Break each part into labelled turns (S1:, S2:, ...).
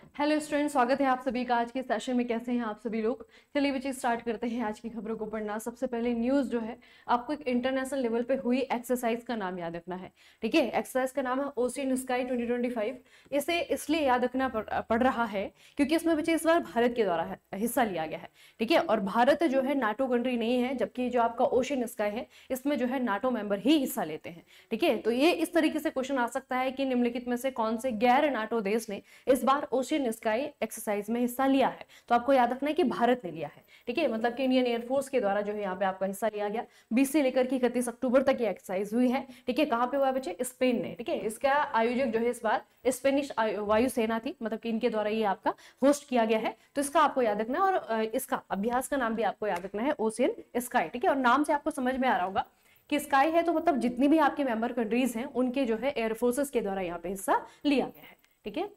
S1: Hello student, स्वागत है आप सभी का आज के सेशन में। कैसे हैं आप सभी लोग? चलिए बच्चे स्टार्ट करते हैं आज की खबरों को पढ़ना। सबसे पहले न्यूज़ जो है, आपको एक इंटरनेशनल लेवल पे हुई एक्सरसाइज का नाम याद रखना है। ठीक है, एक्सरसाइज का नाम है ओशियन स्काई 2025। इसे इसलिए याद रखना पड़ रहा है क्योंकि इसमें बच्चे इस बार भारत के द्वारा हिस्सा लिया गया है। ठीक है, और भारत जो है नाटो कंट्री नहीं है, जबकि जो आपका ओशियन स्काई है इसमें जो है नाटो मेंबर ही हिस्सा लेते हैं। ठीक है, तो ये इस तरीके से क्वेश्चन आ सकता है कि निम्नलिखित में से कौन से गैर नाटो देश ने इस बार ओशियन स्काई एक्सरसाइज में हिस्सा लिया है? तो आपको याद रखना है कि भारत ने लिया है। ठीक है, मतलब कि इंडियन एयरफोर्स के द्वारा जो है यहाँ पे आपका हिस्सा लिया गया। 20 से लेकर के 31 अक्टूबर तक ये एक्सरसाइज हुई है। ठीक है, कहाँ पे हुआ है बच्चे? स्पेन ने। ठीक है, इसका आयोजक जो है इस बार स्पेनिश वायुसेना थी, मतलब कि इनके द्वारा ये आपका होस्ट किया गया है। तो इसका आपको याद रखना है, और इसका अभ्यास का नाम भी आपको याद रखना है, ओशियन स्काई। ठीक है, और नाम से आपको समझ में आ रहा होगा कि स्काई है तो मतलब जितनी भी आपके मेंबर कंट्रीज हैं उनके जो है एयरफोर्सेस के द्वारा यहाँ पे हिस्सा लिया गया है। ठीक है,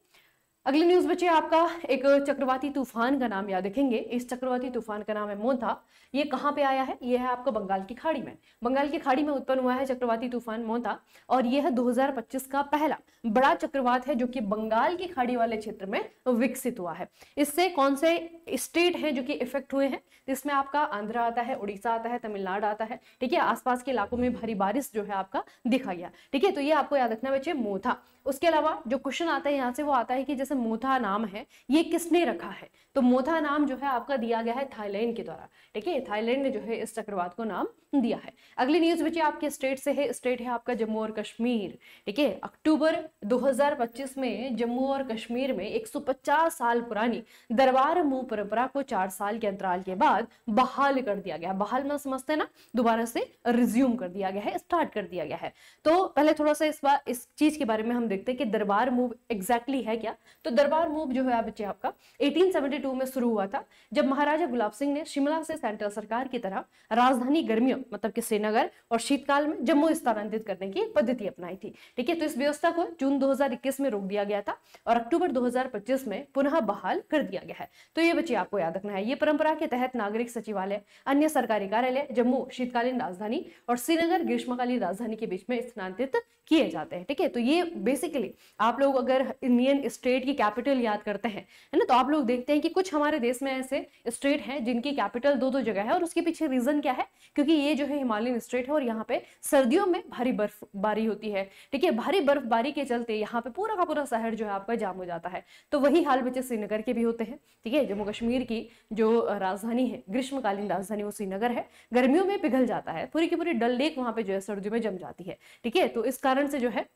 S1: अगली न्यूज बच्चे आपका एक चक्रवाती तूफान का नाम याद रखेंगे। इस चक्रवाती तूफान का नाम है मोंथा। ये कहाँ पे आया है? ये है आपका बंगाल की खाड़ी में। बंगाल की खाड़ी में उत्पन्न हुआ है चक्रवाती तूफान मोंथा, और यह है 2025 का पहला बड़ा चक्रवात है जो कि बंगाल की खाड़ी वाले क्षेत्र में विकसित हुआ है। इससे कौन से स्टेट हैं जो कि इफेक्ट हुए हैं? इसमें आपका आंध्र आता है, उड़ीसा आता है, तमिलनाडु आता है। ठीक है, आसपास के इलाकों में भारी बारिश जो है आपका दिखा गया। ठीक है, तो ये आपको याद रखना बच्चे मोथा। उसके अलावा जो क्वेश्चन आता है यहाँ से वो आता है कि जैसे मोथा नाम है ये किसने रखा है? तो मोथा नाम जो है आपका दिया गया है थाईलैंड के द्वारा। ठीक है, थाईलैंड ने जो है इस चक्रवात को नाम दिया है। अगली न्यूज बच्चे आपके स्टेट से है। स्टेट है आपका जम्मू और कश्मीर। ठीक है, अक्टूबर 2025 में जम्मू और कश्मीर में 150 साल पुरानी दरबार मूव परंपरा को 4 साल के अंतराल के बाद बहाल कर दिया गया। बहाल में समझते हैं ना, दोबारा से रिज्यूम कर दिया गया है, स्टार्ट कर दिया गया है। तो पहले थोड़ा सा इस चीज के बारे में हम देखते हैं कि दरबार मूव एग्जैक्टली है क्या। तो दरबार मूव जो है बच्चे आपका 1872 में शुरू हुआ था, जब महाराजा गुलाब सिंह ने शिमला से सेंट्रल सरकार की तरह राजधानी गर्मियों मतलब कि श्रीनगर और शीतकाल में जम्मू स्थानांतरित करने की पद्धति अपनाई थी। ठीक है, तो इस व्यवस्था को जून 2021 में रोक दिया गया था और अक्टूबर 2025 में पुनः बहाल कर दिया गया है। तो ये बच्चे आपको याद रखना है। ये परंपरा के तहत नागरिक सचिवालय, अन्य सरकारी कार्यालय जम्मू शीतकालीन राजधानी और श्रीनगर ग्रीष्मकालीन राजधानी के बीच में स्थानांतरित किए जाते हैं। ठीक है, तो ये बेसिकली आप लोग अगर इंडियन स्टेट की कैपिटल याद करते हैं, है ना, तो आप लोग देखते हैं कि कुछ हमारे देश में ऐसे स्टेट हैं जिनकी कैपिटल दो जगह है, और उसके पीछे रीजन क्या है? क्योंकि ये जो है हिमालयन स्टेट है और यहाँ पे सर्दियों में भारी बर्फबारी होती है। ठीक है, भारी बर्फबारी के चलते यहाँ पे पूरा का पूरा शहर जो है आपका जाम हो जाता है। तो वही हाल बच्चे श्रीनगर के भी होते हैं। ठीक है, जम्मू कश्मीर की जो राजधानी है, ग्रीष्मकालीन राजधानी, वो श्रीनगर है। गर्मियों में पिघल जाता है, पूरी की पूरी डल लेक वहां पे जो है सर्दियों में जम जाती है। ठीक है, तो इस कारण से जो है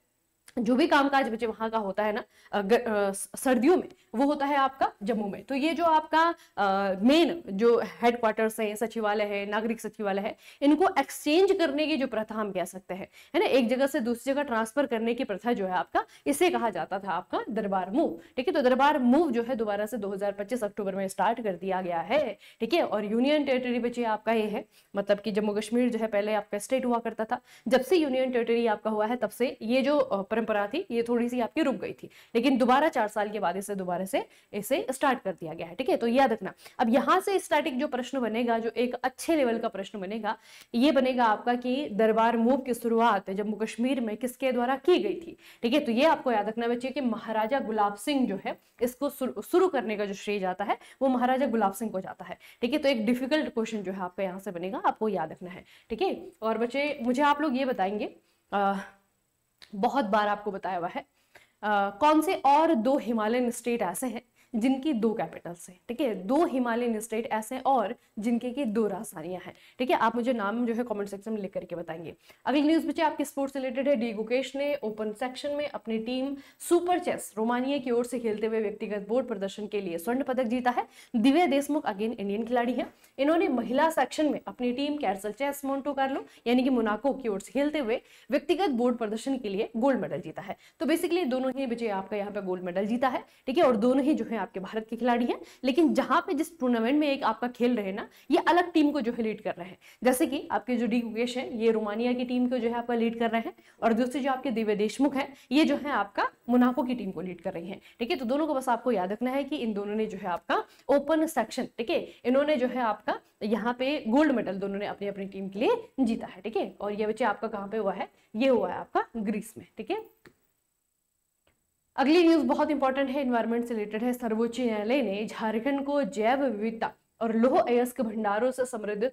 S1: जो भी कामकाज बच्चे वहां का होता है ना सर्दियों में, वो होता है आपका जम्मू में। तो ये जो आपका मेन जो हेडक्वार्टर्स है, सचिवालय है, नागरिक सचिवालय है, इनको एक्सचेंज करने की जो प्रथा हम कह सकते हैं, है ना, एक जगह से दूसरी जगह ट्रांसफर करने की प्रथा जो है आपका, इसे कहा जाता था आपका दरबार मूव। ठीक है, तो दरबार मूव जो है दोबारा से 2025 अक्टूबर में स्टार्ट कर दिया गया है। ठीक है, और यूनियन टेरिटरी बच्चे आपका ये है, मतलब कि जम्मू कश्मीर जो है पहले आपका स्टेट हुआ करता था, जब से यूनियन टेरिटरी आपका हुआ है तब से ये जो परंपरा थी ये थोड़ी सी आपकी रुक गई थी, लेकिन दोबारा 4 साल के बाद इसे दोबारा से इसे स्टार्ट कर दिया गया है। ठीक है, तो याद रखना। अब यहां से स्टैटिक जो प्रश्न बनेगा, जो एक अच्छे लेवल का प्रश्न बनेगा, ये बनेगा आपका कि दरबार मूव की शुरुआत जम्मू कश्मीर में किसके द्वारा की गई थी। ठीक है, तो ये आपको याद रखना बच्चे कि महाराजा गुलाब सिंह जो है, इसको शुरू करने का जो श्रेय जाता है वो महाराजा गुलाब सिंह को जाता है। ठीक है, तो एक डिफिकल्ट क्वेश्चन जो है आपका यहां से बनेगा, आपको याद रखना है। ठीक है, और बच्चे मुझे आप लोग ये बताएंगे, बहुत बार आपको बताया हुआ है, कौन से और 2 हिमालयन स्टेट ऐसे हैं जिनकी 2 कैपिटल्स हैं। ठीक है, 2 हिमालयन स्टेट ऐसे और जिनके की 2 राजधानियां हैं। ठीक है, आप मुझे नाम जो है कमेंट सेक्शन में लिख करके बताएंगे। अगली न्यूज बच्चे आपके स्पोर्ट्स से रिलेटेड है। डी गुकेश ने ओपन सेक्शन में अपनी टीम सुपर चेस रोमानिया की ओर से खेलते हुए व्यक्तिगत बोर्ड प्रदर्शन के लिए स्वर्ण पदक जीता है। दिव्या देशमुख अगेन इंडियन खिलाड़ी है। इन्होंने महिला सेक्शन में अपनी टीम कैसल चेस मोन्टो कार्लो यानी कि मोनाको की ओर से खेलते हुए व्यक्तिगत बोर्ड प्रदर्शन के लिए गोल्ड मेडल जीता है। तो बेसिकली दोनों ही बच्चे आपका यहाँ पे गोल्ड मेडल जीता है। ठीक है, और दोनों ही जो है आपके भारत के खिलाड़ी हैं, लेकिन जहां पे जिस टूर्नामेंट में एक आपका खेल रहे हैं ना, ये अलग टीम को जो है लीड कर रहे हैं। जैसे कि आपके जो डी गुकेश हैं, ये रोमानिया की टीम को जो है आपका लीड कर रहे हैं, और दूसरी जो आपके दिव्या देशमुख है, ये जो है आपका मोनाको की टीम को लीड कर रही हैं। ठीक है, तो दोनों को बस आपको याद रखना है कि इन दोनों ने जो है आपका ओपन सेक्शन, ठीक है, इन्होंने जो है आपका यहाँ पे गोल्ड मेडल दोनों ने अपनी अपनी टीम के लिए जीता है। ठीक है, और ये बच्चे आपका कहाँ पे हुआ है? ये हुआ है आपका ग्रीस में। ठीक है, अगली न्यूज बहुत इंपॉर्टेंट है, एनवायरमेंट से रिलेटेड है। सर्वोच्च न्यायालय ने झारखंड को जैव विविधता और लौह अयस्क भंडारों से समृद्ध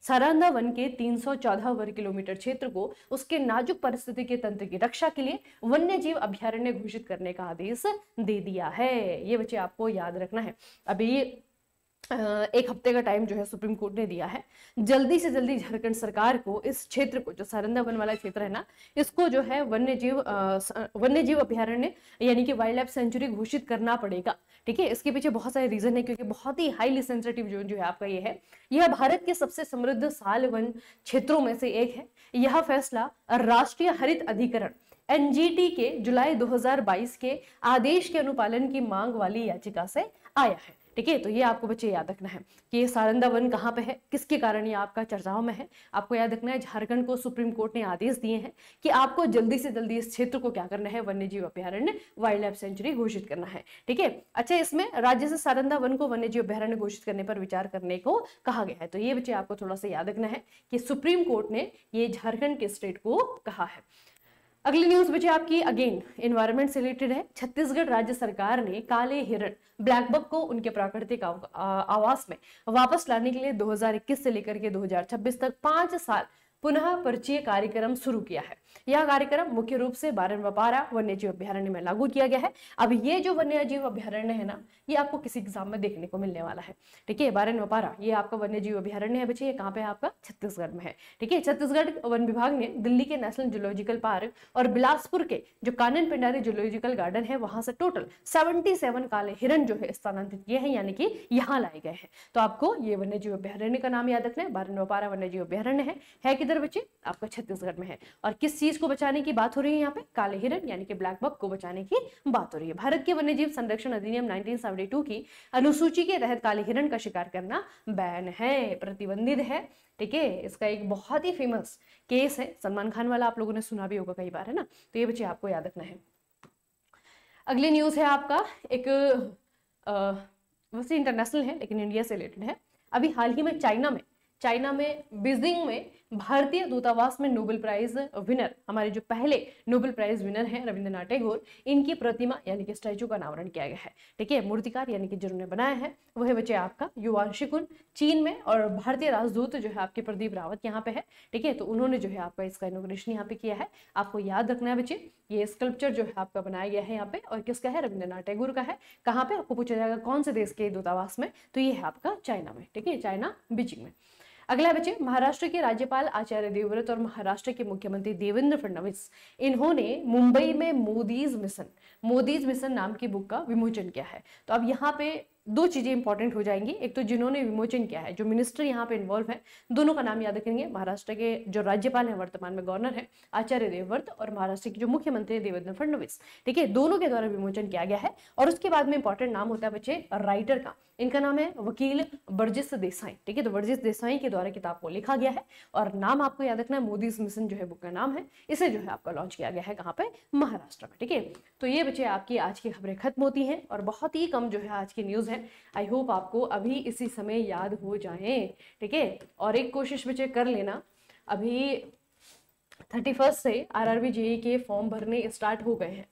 S1: सारंदा वन के 314 वर्ग किलोमीटर क्षेत्र को उसके नाजुक परिस्थिति के तंत्र की रक्षा के लिए वन्य जीव अभ्यारण्य घोषित करने का आदेश दे दिया है। ये बच्चे आपको याद रखना है। अभी एक हफ्ते का टाइम जो है सुप्रीम कोर्ट ने दिया है, जल्दी से जल्दी झारखंड सरकार को इस क्षेत्र को, जो सारंदा वन वाला क्षेत्र है ना, इसको जो है वन्य जीव अभ्यारण्य यानी कि वाइल्ड लाइफ सेंचुरी घोषित करना पड़ेगा। ठीक है, इसके पीछे बहुत सारे रीजन है, क्योंकि बहुत ही हाईली सेंसिटिव जोन जो है आपका ये है। यह भारत के सबसे समृद्ध साल वन क्षेत्रों में से एक है। यह फैसला राष्ट्रीय हरित अधिकरण एनजीटी के जुलाई 2022 के आदेश के अनुपालन की मांग वाली याचिका से आया है। ठीक है, तो ये आपको बच्चे याद रखना है कि ये सारंदा वन कहाँ पे है, किसके कारण ये आपका चर्चाओं में है। आपको याद रखना है झारखंड को सुप्रीम कोर्ट ने आदेश दिए हैं कि आपको जल्दी से जल्दी इस क्षेत्र को क्या करना है, वन्य जीव अभ्यारण्य वाइल्ड लाइफ सेंचुरी घोषित करना है। ठीक है, अच्छा, इसमें राज्य से सारंदा वन को वन्य जीव अभ्यारण्य घोषित करने पर विचार करने को कहा गया है। तो ये बच्चे आपको थोड़ा सा याद रखना है कि सुप्रीम कोर्ट ने ये झारखंड के स्टेट को कहा है। अगली न्यूज बचे आपकी अगेन एनवायरनमेंट से रिलेटेड है। छत्तीसगढ़ राज्य सरकार ने काले हिरण ब्लैक बक को उनके प्राकृतिक आवास में वापस लाने के लिए 2021 से लेकर के 2026 तक 5 साल पुनः परिचय कार्यक्रम शुरू किया है। यह कार्यक्रम मुख्य रूप से बारनवापारा वन्य जीव अभ्यारण्य में लागू किया गया है। अब ये जो वन्य जीव अभ्यारण्य है ना, ये आपको किसी एग्जाम में देखने को मिलने वाला है। ठीक है, बारनवापारा ये आपका वन्य जीव अभ्यारण्य है बच्चे, ये कहाँ पे है आपका, छत्तीसगढ़ में है। ठीक है, छत्तीसगढ़ वन विभाग ने दिल्ली के नेशनल जूलॉजिकल पार्क और बिलासपुर के जो कानन पेंडारी जूलॉजिकल गार्डन है, वहां से टोटल 77 काले हिरण जो है स्थानांतरित किए हैं, यानी कि यहाँ लाए गए हैं। तो आपको ये वन्य जीव अभ्यारण्य का नाम याद रखना है, बारनवापारा वन्य जीव अभ्यारण्य है किधर बच्चे, आपका छत्तीसगढ़ में है। और किस चीज को बचाने की बात हो रही है यहाँ पे, काले हिरण यानी कि ब्लैक बक को बचाने की बात हो रही है। भारत के वन्यजीव संरक्षण अधिनियम 1972 की अनुसूची के तहत काले हिरण का शिकार करना बैन है, प्रतिबंधित है। ठीक है, इसका एक बहुत ही फेमस केस है, सलमान खान वाला, आप लोगों ने सुना भी होगा कई बार, है ना। तो ये बच्चे आपको याद रखना है। अगली न्यूज है आपका एक वैसे इंटरनेशनल है लेकिन इंडिया से रिलेटेड है। अभी हाल ही में चाइना में बीजिंग में भारतीय दूतावास में नोबेल प्राइज विनर, हमारे जो पहले नोबेल प्राइज विनर हैं रविंद्रनाथ टैगोर, इनकी प्रतिमा यानी कि स्टैचू का अनावरण किया गया है। ठीक है, मूर्तिकार यानी कि जिन्होंने बनाया है वह बच्चे आपका युवान शिकुन चीन में, और भारतीय राजदूत जो है आपके प्रदीप रावत यहाँ पे है। ठीक है, तो उन्होंने जो है आपका इसका इनॉग्रेशन यहाँ पे किया है। आपको याद रखना है बच्चे, ये स्कल्पचर जो है आपका बनाया गया है यहाँ पे, और किसका है, रविंद्रनाथ टैगोर का है। कहाँ पे, आपको पूछा जाएगा कौन से देश के दूतावास में, तो ये है आपका चाइना में। ठीक है, चाइना बीजिंग में। अगला बच्चे महाराष्ट्र के राज्यपाल आचार्य देवव्रत और महाराष्ट्र के मुख्यमंत्री देवेंद्र फडणवीस, इन्होंने मुंबई में मोदीज मिशन नाम की बुक का विमोचन किया है। तो अब यहाँ पे दो चीजें इंपॉर्टेंट हो जाएंगी। एक तो जिन्होंने विमोचन किया है, जो मिनिस्टर यहाँ पे इन्वॉल्व है, दोनों का नाम याद रखेंगे। महाराष्ट्र के जो राज्यपाल हैं, वर्तमान में गवर्नर है आचार्य देवव्रत, और महाराष्ट्र के जो मुख्यमंत्री है देवेंद्र फडणवीस। ठीक है, दोनों के द्वारा विमोचन किया गया है। और उसके बाद में इंपॉर्टेंट नाम होता है बच्चे राइटर का, इनका नाम है वकील बर्जिस देसाई। ठीक है, तो बर्जिस देसाई के द्वारा किताब को लिखा गया है, और नाम आपको याद रखना है, मोदीज मिशन जो है बुक का नाम है। इसे जो है आपका लॉन्च किया गया है कहाँ पे, महाराष्ट्र में। ठीक है, तो ये बच्चे आपकी आज की खबरें खत्म होती हैं, और बहुत ही कम जो है आज की न्यूज है। आई होप आपको अभी इसी समय याद हो जाए। ठीक है, और एक कोशिश बच्चे कर लेना, अभी 31 से आरआरबी जेईई के फॉर्म भरने स्टार्ट हो गए हैं।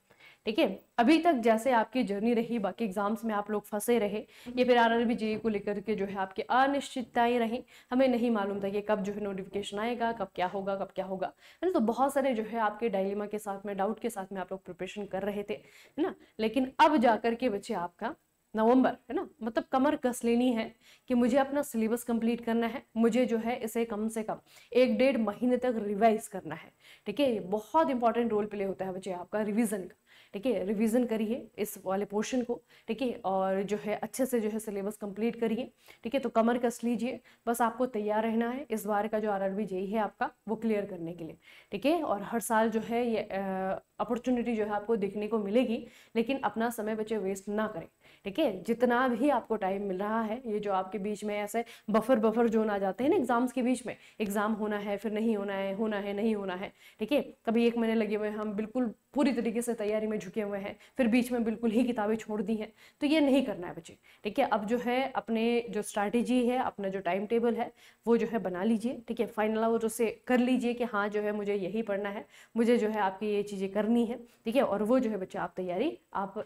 S1: ठीक है, अभी तक जैसे आपकी जर्नी रही, बाकी एग्जाम्स में आप लोग फंसे रहे, या फिर आरआरबी जेईई को लेकर के जो है आपकी अनिश्चितताएं रही, हमें नहीं मालूम था कि कब जो है नोटिफिकेशन आएगा, कब क्या होगा है ना। तो बहुत सारे जो है आपके डायलेमा के साथ में, डाउट के साथ में आप लोग प्रिपरेशन कर रहे थे, है ना। लेकिन अब जाकर के बच्चे आपका नवंबर, है ना, मतलब कमर कस लेनी है कि मुझे अपना सिलेबस कंप्लीट करना है, मुझे जो है इसे कम से कम 1-1.5 महीने तक रिवाइज करना है। ठीक है, बहुत इंपॉर्टेंट रोल प्ले होता है बच्चे आपका रिवीजन का। ठीक है, रिवीजन करिए इस वाले पोर्शन को। ठीक है, और जो है अच्छे से जो है सिलेबस कंप्लीट करिए। ठीक है, तो कमर कस लीजिए, बस आपको तैयार रहना है इस बार का जो आरआरबी जेईई है आपका, वो क्लियर करने के लिए। ठीक है, और हर साल जो है ये अपॉर्चुनिटी जो है आपको देखने को मिलेगी, लेकिन अपना समय बच्चे वेस्ट ना करें। ठीक है, जितना भी आपको टाइम मिल रहा है, ये जो आपके बीच में ऐसे बफर जोन आ जाते हैं ना एग्जाम्स के बीच में, एग्जाम होना है फिर नहीं होना है नहीं होना है। ठीक है, कभी 1 महीने लगे हुए हैं, हम बिल्कुल पूरी तरीके से तैयारी में झुके हुए हैं, फिर बीच में बिल्कुल ही किताबें छोड़ दी हैं, तो ये नहीं करना है बच्चे। ठीक है, अब जो है अपने जो स्ट्रैटेजी है, अपना जो टाइम टेबल है, वो जो है बना लीजिए। ठीक है, फाइनल वो जो से कर लीजिए कि हाँ जो है मुझे यही पढ़ना है, मुझे जो है आपकी ये चीज़ें करनी करनी है, ठीक है, और वो जो है बच्चे आप तैयारी आप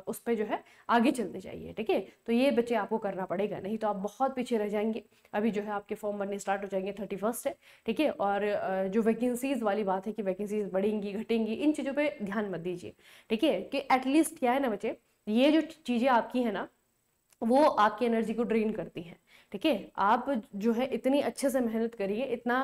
S1: उस पर जो है आगे चलते जाइए, ठीक है। तो ये बच्चे आपको करना पड़ेगा, नहीं तो आप बहुत पीछे रह जाएंगे। अभी जो है आपके फॉर्म भरने स्टार्ट हो जाएंगे 31 है, ठीक है। और जो वैकेंसीज वाली बात है कि वैकेंसीज बढ़ेंगी घटेंगी, इन चीज़ों पर ध्यान मत दीजिए, ठीक है। कि एटलीस्ट क्या है ना बच्चे, ये जो चीज़ें आपकी है ना वो आपकी एनर्जी को ड्रेन करती हैं, ठीक है। आप जो है इतनी अच्छे से मेहनत करिए, इतना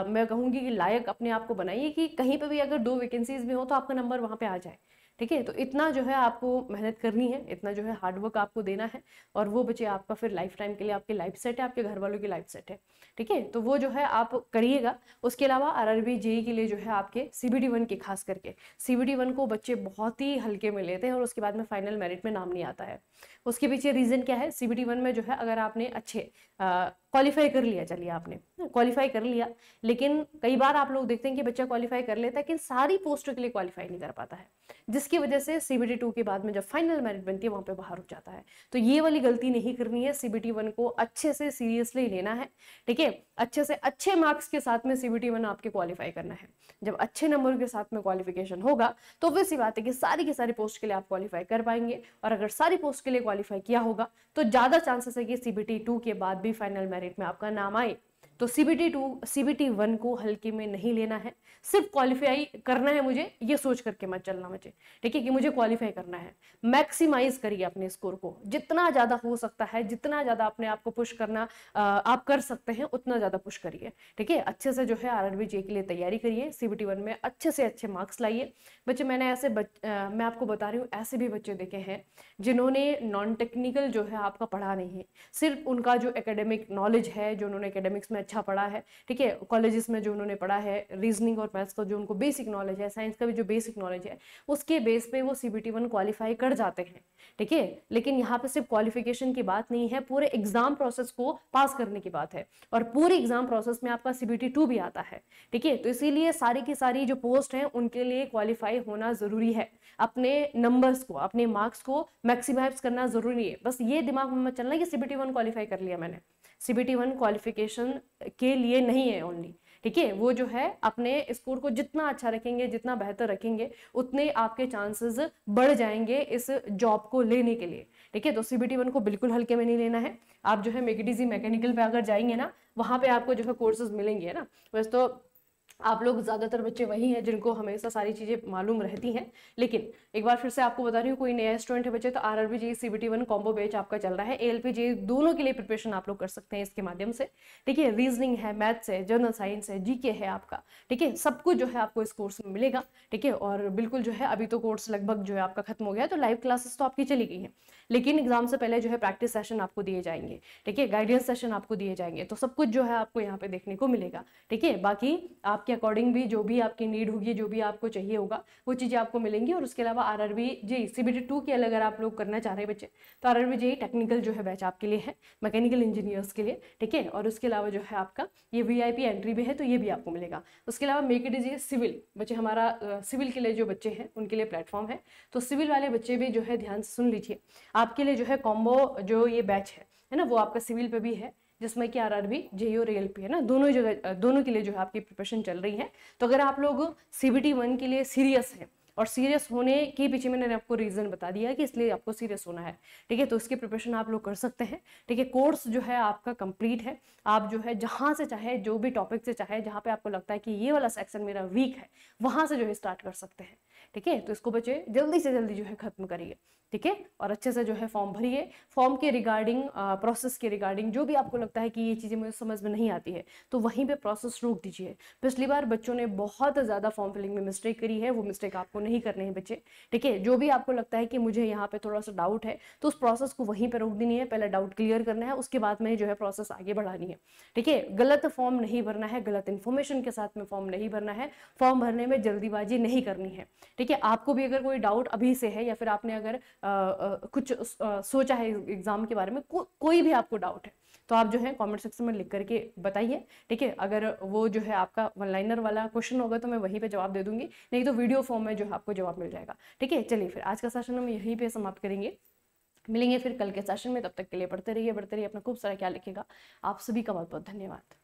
S1: मैं कहूँगी कि लायक अपने आप को बनाइए कि कहीं पे भी अगर 2 वैकेंसीज भी हो तो आपका नंबर वहाँ पे आ जाए, ठीक है। तो इतना जो है आपको मेहनत करनी है, इतना जो है हार्डवर्क आपको देना है, और वो बच्चे आपका फिर लाइफ टाइम के लिए आपकी लाइफ सेट है, आपके घर वालों की लाइफ सेट है, ठीक है। तो वो जो है आप करिएगा। उसके अलावा आरआरबी जेई के लिए जो है आपके CBT 1 के खास करके CBT 1 को बच्चे बहुत ही हल्के में लेते हैं और उसके बाद में फाइनल मेरिट में नाम नहीं आता है। उसके पीछे रीजन क्या है, CBT 1 में जो है अगर आपने अच्छे क्वालिफाई कर लिया, चलिए आपने क्वालिफाई कर लिया, लेकिन कई बार आप लोग देखते हैं कि बच्चा क्वालिफाई कर लेता है लेकिन सारी पोस्टों के लिए क्वालिफाई नहीं कर पाता है, जिसकी वजह से CBT 2 के बाद में जब फाइनल मेरिट बनती है वहां पे बाहर हो जाता है। तो ये वाली गलती नहीं करनी है, CBT 1 को अच्छे से सीरियसली लेना है, ठीक है। अच्छे से अच्छे मार्क्स के साथ में CBT 1 आपके क्वालिफाई करना है। जब अच्छे नंबर के साथ में क्वालिफिकेशन होगा तो वैसी बात है कि सारी की सारी पोस्ट के लिए आप क्वालिफाई कर पाएंगे, और अगर सारी पोस्ट के लिए क्वालिफाई किया होगा तो ज्यादा चांसेस है कि CBT 2 के बाद भी फाइनल मेरिट में आपका नाम आए। तो CBT 1 को हल्के में नहीं लेना है, सिर्फ क्वालिफाई करना है मुझे, ये सोच करके मत चलना मुझे, ठीक है, कि मुझे क्वालिफाई करना है। मैक्सिमाइज करिए अपने स्कोर को, जितना ज्यादा हो सकता है, जितना ज्यादा अपने आप को पुश करना आप कर सकते हैं उतना ज्यादा पुश करिए, ठीक है। अच्छे से जो है आरआरबी जे के लिए तैयारी करिए, CBT 1 में अच्छे से अच्छे मार्क्स लाइए। बच्चे मैंने ऐसे मैं आपको बता रही हूँ, ऐसे भी बच्चे देखे हैं जिन्होंने नॉन टेक्निकल जो है आपका पढ़ा नहीं है, सिर्फ उनका जो एकेडमिक नॉलेज है, जो उन्होंने एकेडमिक्स में अच्छा पढ़ा है, ठीक है, कॉलेजेस में जो उन्होंने पढ़ा है, रीजनिंग और मैथ्स का जो उनको बेसिक नॉलेज है, साइंस का भी जो बेसिक नॉलेज है, उसके बेस पे वो CBT 1 क्वालिफाई कर जाते हैं, ठीक है। लेकिन यहाँ पे सिर्फ क्वालिफिकेशन की बात नहीं है, पूरे एग्जाम प्रोसेस को पास करने की बात है, और पूरे एग्जाम प्रोसेस में आपका CBT 2 भी आता है, ठीक है। तो इसीलिए सारी की सारी जो पोस्ट हैं उनके लिए क्वालिफाई होना जरूरी है। अपने नंबर्स को, अपने मार्क्स को मैक्सिमाइज करना जरूरी है। बस ये दिमाग में मत चलना कि CBT 1 क्वालिफाई कर लिया मैंने, CBT 1 क्वालिफिकेशन के लिए नहीं है ओनली, ठीक है। वो जो है अपने स्कोर को जितना अच्छा रखेंगे, जितना बेहतर रखेंगे, उतने आपके चांसेस बढ़ जाएंगे इस जॉब को लेने के लिए, ठीक है। तो CBT 1 को बिल्कुल हल्के में नहीं लेना है। आप जो है मेक इट इजी मैकेनिकल पे अगर जाएंगे ना, वहां पे आपको जो है कोर्सेज मिलेंगे ना। वैसे तो आप लोग ज्यादातर बच्चे वही हैं जिनको हमेशा सारी चीजें मालूम रहती हैं, लेकिन एक बार फिर से आपको बता रही हूँ, कोई नया स्टूडेंट है बच्चे तो RRB JEE CBT 1 combo batch आपका चल रहा है। ALP जेईई दोनों के लिए प्रिपरेशन आप लोग कर सकते हैं इसके माध्यम से, ठीक है। रीजनिंग है, मैथ्स है, जनरल साइंस है, जीके है आपका, ठीक है, सब कुछ जो है आपको इस कोर्स में मिलेगा, ठीक है। और बिल्कुल जो है अभी तो कोर्स लगभग जो है आपका खत्म हो गया है, तो लाइव क्लासेस तो आपकी चली गई है, लेकिन एग्जाम से पहले जो है प्रैक्टिस सेशन आपको दिए जाएंगे, ठीक है, गाइडेंस सेशन आपको दिए जाएंगे, तो सब कुछ जो है आपको यहाँ पे देखने को मिलेगा, ठीक है। बाकी आपके अकॉर्डिंग भी जो भी आपकी नीड होगी, जो भी आपको चाहिए होगा, वो चीजें आपको मिलेंगी। और उसके अलावा आरआरबी जेईई CBT 2 के अलग अगर आप लोग करना चाह रहे हैं बच्चे, तो आरआरबी जेईई टेक्निकल जो है बैच आपके लिए है, मैकेनिकल इंजीनियर्स के लिए, ठीक है। और उसके अलावा जो है आपका ये VIP एंट्री भी है, तो ये भी आपको मिलेगा। उसके अलावा मेक इट इजी सिविल बच्चे, हमारा सिविल के लिए जो बच्चे हैं उनके लिए प्लेटफॉर्म है, तो सिविल वाले बच्चे भी जो है ध्यान से सुन लीजिए, आपके लिए जो है कॉम्बो जो ये बैच है ना, वो आपका सिविल पे भी है, जिसमें कि आरआरबी जेईई और ALP है ना, दोनों जगह दोनों के लिए जो है आपकी प्रिपरेशन चल रही है। तो अगर आप लोग CBT 1 के लिए सीरियस हैं, और सीरियस होने के पीछे मैंने आपको रीजन बता दिया कि इसलिए आपको सीरियस होना है, ठीक है, तो इसकी प्रिपरेशन आप लोग कर सकते हैं, ठीक है। कोर्स जो है आपका कंप्लीट है, आप जो है जहां से चाहे, जो भी टॉपिक से चाहे, जहां पे आपको लगता है कि ये वाला सेक्शन मेरा वीक है, वहां से जो है स्टार्ट कर सकते हैं, ठीक है। तो इसको बच्चे जल्दी से जल्दी जो है खत्म करिए, ठीक है, और अच्छे से जो है फॉर्म भरिए। फॉर्म के रिगार्डिंग, प्रोसेस के रिगार्डिंग जो भी आपको लगता है कि ये चीज़ें मुझे समझ में नहीं आती है, तो वहीं पे प्रोसेस रोक दीजिए। पिछली बार बच्चों ने बहुत ज़्यादा फॉर्म फिलिंग में मिस्टेक करी है, वो मिस्टेक आपको नहीं करनी है बच्चे, ठीक है। जो भी आपको लगता है कि मुझे यहाँ पे थोड़ा सा डाउट है, तो उस प्रोसेस को वहीं पर रोक देनी है, पहले डाउट क्लियर करना है, उसके बाद में जो है प्रोसेस आगे बढ़ानी है, ठीक है। गलत फॉर्म नहीं भरना है, गलत इन्फॉर्मेशन के साथ में फॉर्म नहीं भरना है, फॉर्म भरने में जल्दीबाजी नहीं करनी है, ठीक है। आपको भी अगर कोई डाउट अभी से है, या फिर आपने अगर कुछ सोचा है एग्जाम के बारे में, कोई भी आपको डाउट है, तो आप जो है कमेंट सेक्शन में लिख करके बताइए, ठीक है। अगर वो जो है आपका वन लाइनर वाला क्वेश्चन होगा तो मैं वहीं पे जवाब दे दूंगी, नहीं तो वीडियो फॉर्म में जो है आपको जवाब मिल जाएगा, ठीक है। चलिए फिर आज का सेशन हम यहीं पे समाप्त करेंगे, मिलेंगे फिर कल के सेशन में। तब तक के लिए पढ़ते रहिए, अपना खूब सारा ख्याल रखिएगा। आप सभी का बहुत बहुत धन्यवाद।